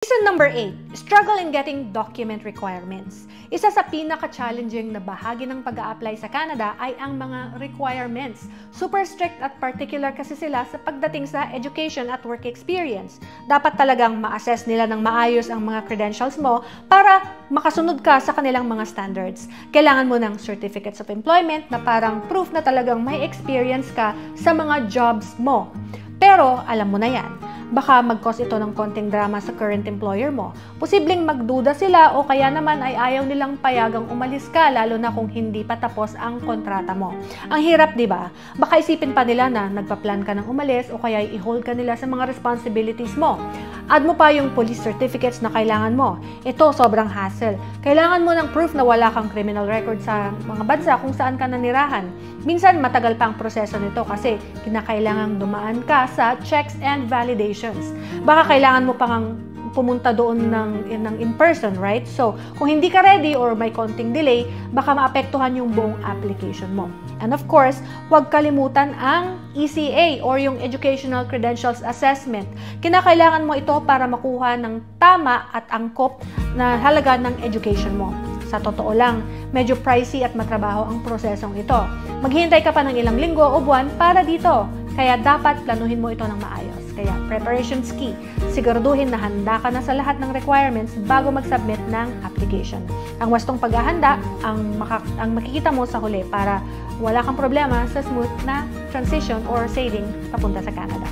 Reason number 8, struggle in getting document requirements. Isa sa pinaka-challenging na bahagi ng pag-a-apply sa Canada ay ang mga requirements. Super strict at particular kasi sila sa pagdating sa education at work experience. Dapat talagang ma-assess nila ng maayos ang mga credentials mo para makasunod ka sa kanilang mga standards. Kailangan mo ng certificates of employment na parang proof na talagang may experience ka sa mga jobs mo. Pero alam mo na yan, baka mag-cause ito ng konting drama sa current employer mo. Posibleng magduda sila o kaya naman ay ayaw nilang payagang umalis ka lalo na kung hindi pa tapos ang kontrata mo. Ang hirap, di ba? Baka isipin pa nila na nagpa-plan ka ng umalis o kaya i-hold ka nila sa mga responsibilities mo. Add mo pa yung police certificates na kailangan mo. Ito, sobrang hassle. Kailangan mo ng proof na wala kang criminal record sa mga bansa kung saan ka nanirahan. Minsan, matagal pa ang proseso nito kasi kinakailangang dumaan ka sa checks and validations. Baka kailangan mo pang pumunta doon ng in-person, right? So, kung hindi ka ready or may konting delay, baka maapektuhan yung buong application mo. And of course, huwag kalimutan ang ECA or yung Educational Credentials Assessment. Kinakailangan mo ito para makuha ng tama at angkop na halaga ng education mo. Sa totoo lang, medyo pricey at matrabaho ang prosesong ito. Maghihintay ka pa ng ilang linggo o buwan para dito. Kaya dapat planuhin mo ito ng maayos. Kaya preparation's key. Siguraduhin na handa ka na sa lahat ng requirements bago mag-submit ng application. Ang wastong paghahanda ang makikita mo sa huli para wala kang problema sa smooth na transition or sailing papunta sa Canada.